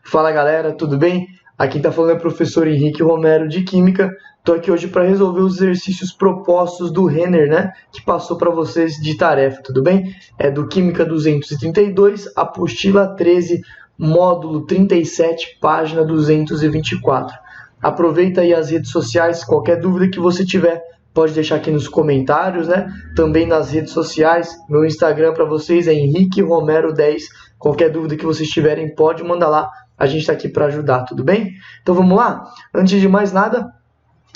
Fala galera, tudo bem? Aqui tá falando é o professor Henrique Romero de Química. Estou aqui hoje para resolver os exercícios propostos do Renner, né? Que passou para vocês de tarefa, tudo bem? É do Química 232, apostila 13, módulo 37, página 224. Aproveita aí as redes sociais, qualquer dúvida que você tiver, pode deixar aqui nos comentários, né? Também nas redes sociais, meu Instagram para vocês é Henrique Romero 10. Qualquer dúvida que vocês tiverem, pode mandar lá. A gente está aqui para ajudar, tudo bem? Então vamos lá? Antes de mais nada,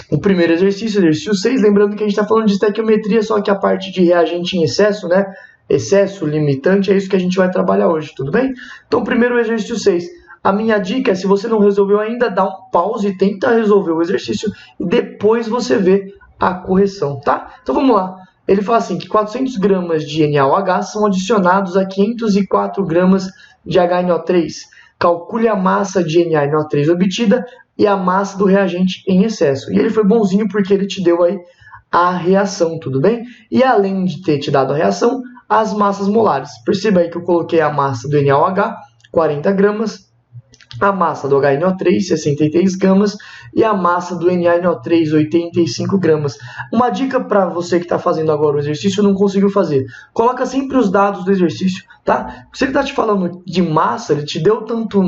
o primeiro exercício 6, lembrando que a gente está falando de estequiometria, só que a parte de reagente em excesso, né? Excesso, limitante, é isso que a gente vai trabalhar hoje, tudo bem? Então, primeiro exercício 6. A minha dica é, se você não resolveu ainda, dá um pause e tenta resolver o exercício e depois você vê a correção, tá? Então vamos lá. Ele fala assim, que 400 gramas de NaOH são adicionados a 504 gramas de HNO3. Calcule a massa de NaNO3 obtida e a massa do reagente em excesso. E ele foi bonzinho porque ele te deu aí a reação, tudo bem? E além de ter te dado a reação, as massas molares. Perceba aí que eu coloquei a massa do NaOH, 40 gramas, a massa do HNO3, 63 gramas, e a massa do NaNO3, 85 gramas. Uma dica para você que está fazendo agora o exercício e não conseguiu fazer. Coloca sempre os dados do exercício, tá? Se ele está te falando de massa, ele te deu tanto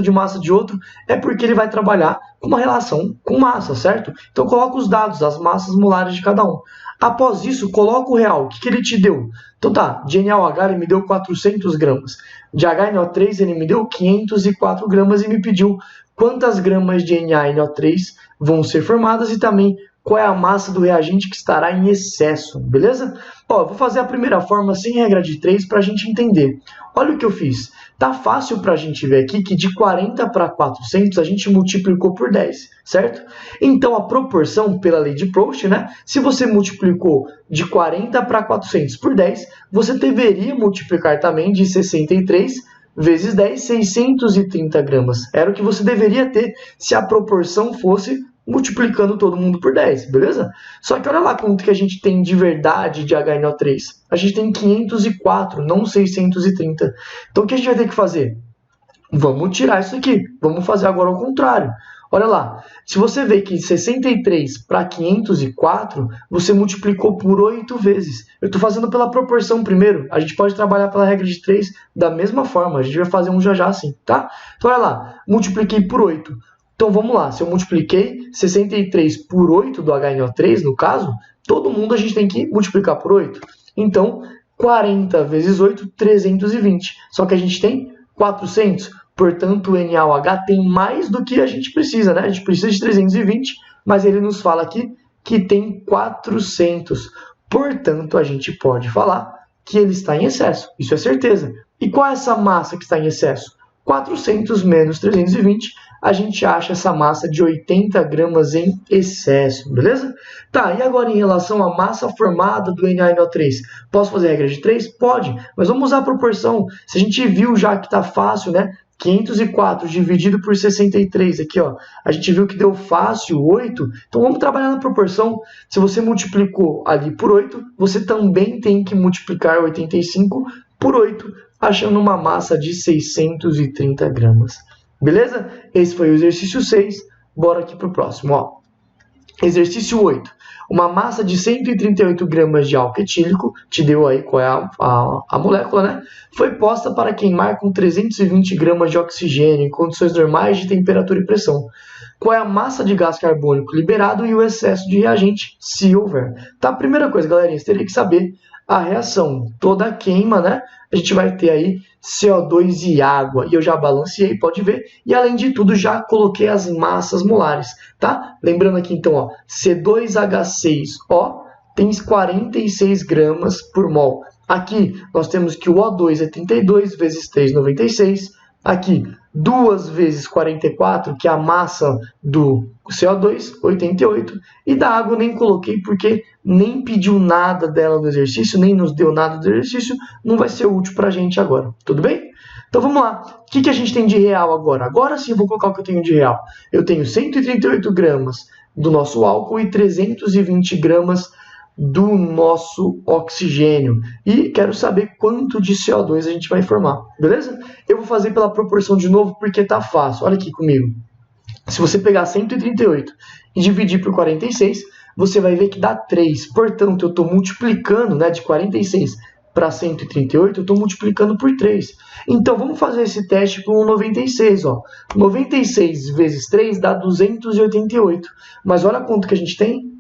de massa de outro, é porque ele vai trabalhar com uma relação com massa, certo? Então coloca os dados, as massas molares de cada um. Após isso, coloca o real. O que ele te deu? Então tá, de NaOH ele me deu 400 gramas. De HNO3 ele me deu 504 gramas e me pediu quantas gramas de NaNO3 vão ser formadas e também qual é a massa do reagente que estará em excesso, beleza? Ó, eu vou fazer a primeira forma sem regra de 3 para a gente entender. Olha o que eu fiz. Tá fácil para a gente ver aqui que de 40 para 400 a gente multiplicou por 10, certo? Então a proporção, pela lei de Proust, né? Se você multiplicou de 40 para 400 por 10, você deveria multiplicar também de 63 vezes 10, 630 gramas. Era o que você deveria ter se a proporção fosse multiplicando todo mundo por 10, beleza? Só que olha lá quanto que a gente tem de verdade de HNO3. A gente tem 504, não 630. Então o que a gente vai ter que fazer? Vamos tirar isso aqui. Vamos fazer agora ao contrário. Olha lá, se você vê que 63 para 504, você multiplicou por 8 vezes. Eu estou fazendo pela proporção primeiro. A gente pode trabalhar pela regra de 3 da mesma forma. A gente vai fazer um já assim, tá? Então olha lá, multipliquei por 8. Então vamos lá, se eu multipliquei 63 por 8 do HNO3, no caso, todo mundo a gente tem que multiplicar por 8. Então, 40 vezes 8, 320. Só que a gente tem 400, portanto o NaOH tem mais do que a gente precisa, né? A gente precisa de 320, mas ele nos fala aqui que tem 400. Portanto, a gente pode falar que ele está em excesso, isso é certeza. E qual é essa massa que está em excesso? 400 menos 320, a gente acha essa massa de 80 gramas em excesso, beleza? Tá, e agora em relação à massa formada do NaNO3, posso fazer a regra de 3? Pode, mas vamos usar a proporção. Se a gente viu já que tá fácil, né? 504 dividido por 63, aqui ó, a gente viu que deu fácil 8, então vamos trabalhar na proporção. Se você multiplicou ali por 8, você também tem que multiplicar 85 por 8, achando uma massa de 630 gramas. Beleza? Esse foi o exercício 6. Bora aqui para o próximo. Ó. Exercício 8. Uma massa de 138 gramas de álcool etílico, te deu aí qual é a molécula, né? Foi posta para queimar com 320 gramas de oxigênio em condições normais de temperatura e pressão. Qual é a massa de gás carbônico liberado e o excesso de reagente, se houver? Tá, primeira coisa, galerinha, você teria que saber a reação. Toda a queima, né? A gente vai ter aí CO2 e água. E eu já balanceei, pode ver. E além de tudo, já coloquei as massas molares, tá? Lembrando aqui então, ó, C2H6O tem 46 gramas por mol. Aqui nós temos que o O2 é 32 vezes 3, 96. Aqui, 2 vezes 44, que é a massa do CO2, 88. E da água eu nem coloquei porque nem pediu nada dela no exercício, nem nos deu nada do exercício, não vai ser útil para a gente agora, tudo bem? Então vamos lá, o que a gente tem de real agora? Agora sim eu vou colocar o que eu tenho de real. Eu tenho 138 gramas do nosso álcool e 320 gramas do nosso oxigênio. E quero saber quanto de CO2 a gente vai formar, beleza? Eu vou fazer pela proporção de novo porque tá fácil. Olha aqui comigo. Se você pegar 138 e dividir por 46, você vai ver que dá 3. Portanto, eu estou multiplicando, né, de 46 para 138, eu estou multiplicando por 3. Então, vamos fazer esse teste com 96. Ó. 96 vezes 3 dá 288. Mas olha quanto que a gente tem.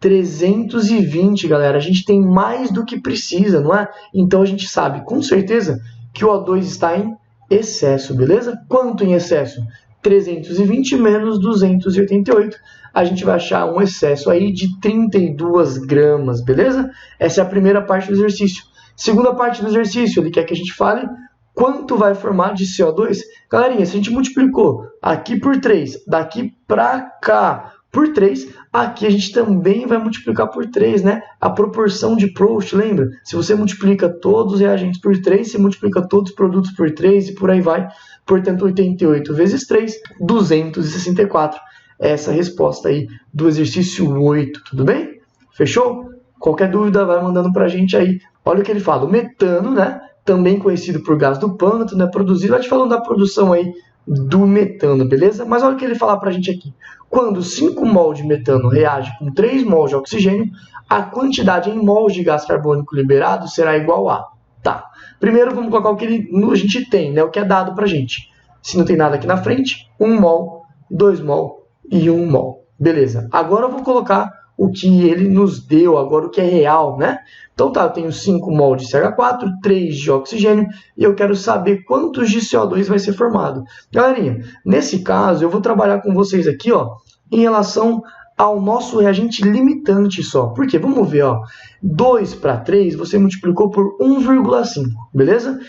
320, galera. A gente tem mais do que precisa, não é? Então, a gente sabe com certeza que o O2 está em excesso, beleza? Quanto em excesso? 320 menos 288. A gente vai achar um excesso aí de 32 gramas, beleza? Essa é a primeira parte do exercício. Segunda parte do exercício, ele quer que a gente fale quanto vai formar de CO2. Galerinha, se a gente multiplicou aqui por 3, daqui para cá por 3, aqui a gente também vai multiplicar por 3, né? A proporção de Proust, lembra? Se você multiplica todos os reagentes por 3, você multiplica todos os produtos por 3 e por aí vai. Portanto, 88 vezes 3, 264. Essa é a resposta aí do exercício 8, tudo bem? Fechou? Qualquer dúvida, vai mandando pra gente aí. Olha o que ele fala, o metano, né? Também conhecido por gás do pântano, é produzido. Vai te falando da produção aí do metano, beleza? Mas olha o que ele fala pra gente aqui. Quando 5 mol de metano reage com 3 mol de oxigênio, a quantidade em mols de gás carbônico liberado será igual a... Tá. Primeiro vamos colocar o que a gente tem, né? O que é dado pra gente. Se não tem nada aqui na frente, 1 mol, 2 mol e 1 mol. Beleza. Agora eu vou colocar o que ele nos deu, agora o que é real, né? Então tá, eu tenho 5 mol de CH4, 3 de oxigênio e eu quero saber quantos de CO2 vai ser formado. Galerinha, nesse caso eu vou trabalhar com vocês aqui, ó, em relação ao nosso reagente limitante só. Por quê? Vamos ver, ó. 2 para 3 você multiplicou por 1,5, beleza?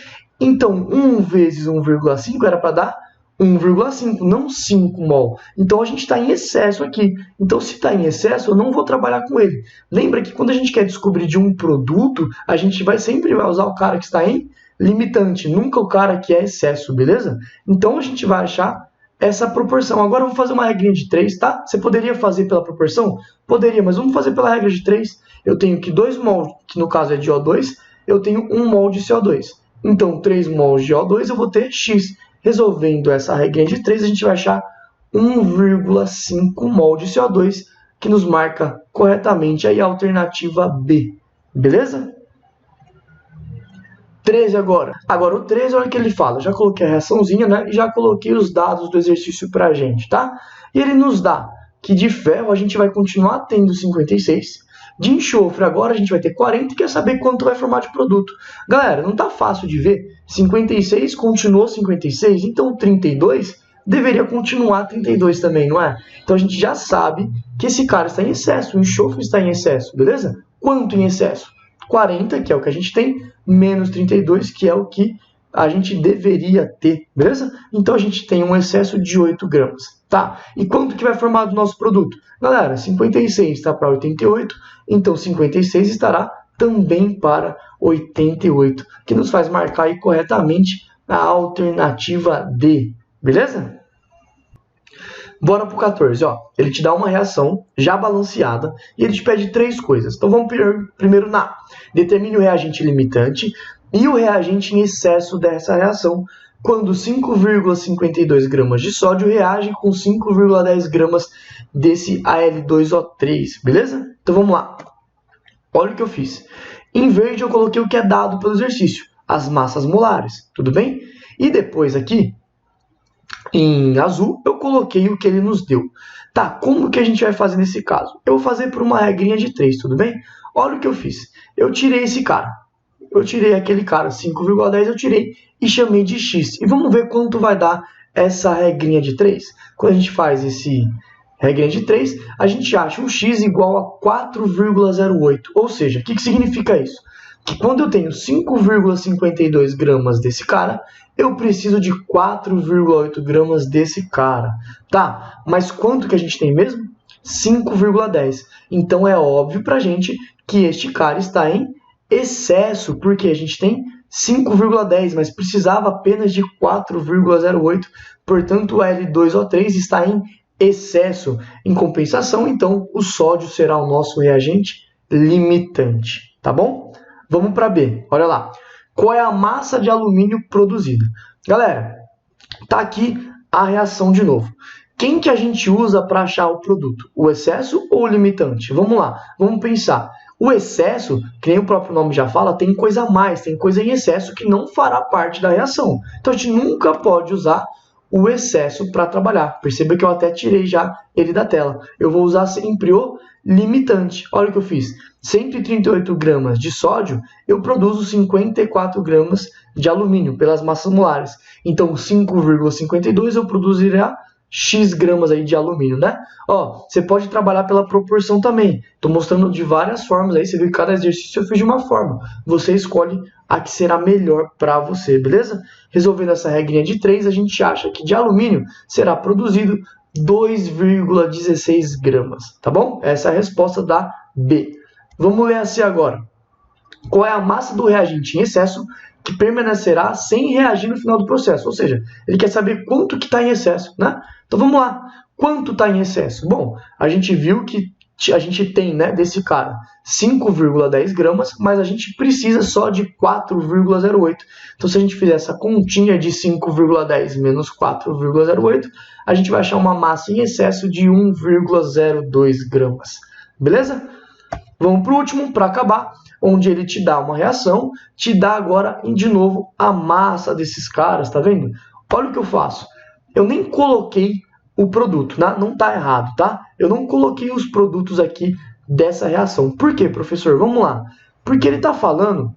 Então 1 vezes 1,5 era para dar 1,5, não 5 mol. Então a gente está em excesso aqui. Então se está em excesso, eu não vou trabalhar com ele. Lembra que quando a gente quer descobrir de um produto, a gente sempre vai usar o cara que está em limitante, nunca o cara que é excesso, beleza? Então a gente vai achar essa proporção. Agora eu vou fazer uma regrinha de 3, tá? Você poderia fazer pela proporção? Poderia, mas vamos fazer pela regra de 3. Eu tenho que 2 mol, que no caso é de O2, eu tenho 1 mol de CO2. Então 3 mols de O2 eu vou ter X. Resolvendo essa regrinha de 3, a gente vai achar 1,5 mol de CO2, que nos marca corretamente aí a alternativa B. Beleza? 13 agora. Agora o 13, olha o que ele fala. Já coloquei a reaçãozinha, né? E já coloquei os dados do exercício pra gente, tá? E ele nos dá que de ferro a gente vai continuar tendo 56. De enxofre agora a gente vai ter 40 e quer saber quanto vai formar de produto. Galera, não tá fácil de ver? 56 continuou 56, então 32 deveria continuar 32 também, não é? Então a gente já sabe que esse cara está em excesso, o enxofre está em excesso, beleza? Quanto em excesso? 40, que é o que a gente tem, menos 32, que é o que a gente deveria ter, beleza? Então a gente tem um excesso de 8 gramas. Tá, e quanto que vai formar do nosso produto? Galera, 56 está para 88, então 56 estará também para 88, que nos faz marcar aí corretamente a alternativa D, beleza? Bora para o 14, ó. Ele te dá uma reação já balanceada e ele te pede 3 coisas. Então vamos primeiro na determine o reagente limitante e o reagente em excesso dessa reação, quando 5,52 gramas de sódio reage com 5,10 gramas desse Al2O3, beleza? Então vamos lá. Olha o que eu fiz. Em verde eu coloquei o que é dado pelo exercício, as massas molares, tudo bem? E depois aqui, em azul, eu coloquei o que ele nos deu. Tá, como que a gente vai fazer nesse caso? Eu vou fazer por uma regrinha de 3, tudo bem? Olha o que eu fiz. Eu tirei esse cara. Eu tirei aquele cara, 5,10 eu tirei e chamei de X. E vamos ver quanto vai dar essa regrinha de 3. Quando a gente faz esse regrinha de 3, a gente acha um X igual a 4,08. Ou seja, o que significa isso? Que quando eu tenho 5,52 gramas desse cara, eu preciso de 4,8 gramas desse cara. Tá, mas quanto que a gente tem mesmo? 5,10. Então é óbvio pra gente que este cara está em excesso, porque a gente tem 5,10, mas precisava apenas de 4,08, portanto o Al2O3 está em excesso. Em compensação, então, o sódio será o nosso reagente limitante, tá bom? Vamos para B, olha lá. Qual é a massa de alumínio produzida? Galera, tá aqui a reação de novo. Quem que a gente usa para achar o produto? O excesso ou o limitante? Vamos lá, vamos pensar. O excesso, que nem o próprio nome já fala, tem coisa a mais, tem coisa em excesso que não fará parte da reação. Então a gente nunca pode usar o excesso para trabalhar. Perceba que eu até tirei já ele da tela. Eu vou usar sempre o limitante. Olha o que eu fiz. 138 gramas de sódio, eu produzo 54 gramas de alumínio pelas massas molares. Então 5,52 eu produzirá X gramas aí de alumínio, né? Ó, você pode trabalhar pela proporção também. Estou mostrando de várias formas aí. Você viu que cada exercício eu fiz de uma forma. Você escolhe a que será melhor para você, beleza? Resolvendo essa regrinha de 3, a gente acha que de alumínio será produzido 2,16 gramas, tá bom? Essa é a resposta da B. Vamos ler a C agora. Qual é a massa do reagente em excesso que permanecerá sem reagir no final do processo? Ou seja, ele quer saber quanto que está em excesso, né? Então vamos lá. Quanto está em excesso? Bom, a gente viu que a gente tem, né, desse cara 5,10 gramas, mas a gente precisa só de 4,08. Então se a gente fizer essa continha de 5,10 menos 4,08, a gente vai achar uma massa em excesso de 1,02 gramas. Beleza? Vamos para o último, para acabar, onde ele te dá uma reação, te dá agora, de novo, a massa desses caras, tá vendo? Olha o que eu faço. Eu nem coloquei o produto, né? Não tá errado, tá? Eu não coloquei os produtos aqui dessa reação. Por quê, professor? Vamos lá. Porque ele tá falando,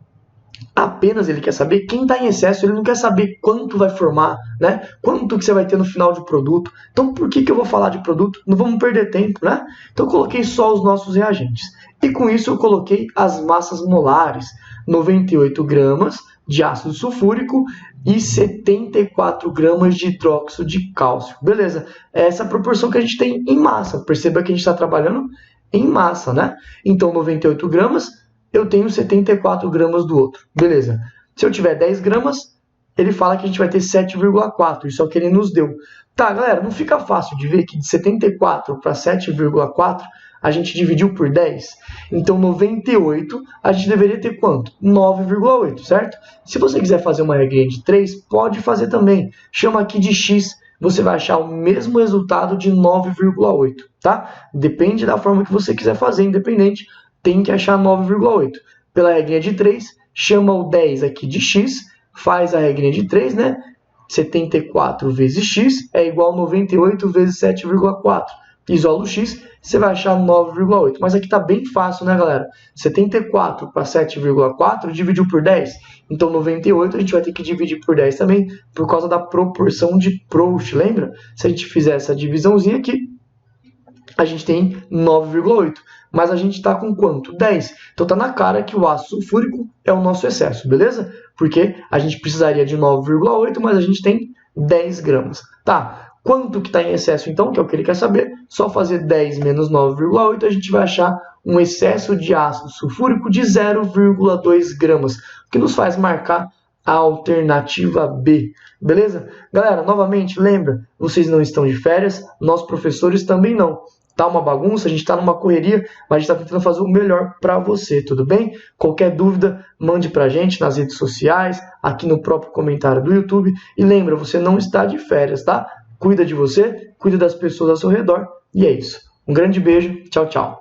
apenas ele quer saber quem está em excesso, ele não quer saber quanto vai formar, né? Quanto que você vai ter no final de produto. Então, por que eu vou falar de produto? Não vamos perder tempo, né? Então, eu coloquei só os nossos reagentes. E com isso, eu coloquei as massas molares. 98 gramas de ácido sulfúrico e 74 gramas de hidróxido de cálcio. Beleza? É essa proporção que a gente tem em massa. Perceba que a gente está trabalhando em massa, né? Então, 98 gramas, eu tenho 74 gramas do outro. Beleza. Se eu tiver 10 gramas, ele fala que a gente vai ter 7,4. Isso é o que ele nos deu. Tá, galera, não fica fácil de ver que de 74 para 7,4 a gente dividiu por 10. Então, 98, a gente deveria ter quanto? 9,8, certo? Se você quiser fazer uma regrinha de 3, pode fazer também. Chama aqui de x, você vai achar o mesmo resultado de 9,8, tá? Depende da forma que você quiser fazer, independente, tem que achar 9,8. Pela regrinha de 3, chama o 10 aqui de x, faz a regrinha de 3, né? 74 vezes x é igual a 98 vezes 7,4. Isola o x, você vai achar 9,8. Mas aqui está bem fácil, né, galera? 74 para 7,4 dividiu por 10. Então, 98 a gente vai ter que dividir por 10 também, por causa da proporção de Proust, lembra? Se a gente fizer essa divisãozinha aqui, a gente tem 9,8. Mas a gente está com quanto? 10. Então, está na cara que o ácido sulfúrico é o nosso excesso, beleza? Porque a gente precisaria de 9,8, mas a gente tem 10 gramas. Tá. Quanto que está em excesso, então, que é o que ele quer saber, só fazer 10 menos 9,8, a gente vai achar um excesso de ácido sulfúrico de 0,2 gramas, o que nos faz marcar a alternativa B, beleza? Galera, novamente, lembra, vocês não estão de férias, nós professores também não. Tá uma bagunça, a gente está numa correria, mas a gente está tentando fazer o melhor para você, tudo bem? Qualquer dúvida, mande para a gente nas redes sociais, aqui no próprio comentário do YouTube. E lembra, você não está de férias, tá? Cuida de você, cuida das pessoas ao seu redor. E é isso. Um grande beijo. Tchau, tchau.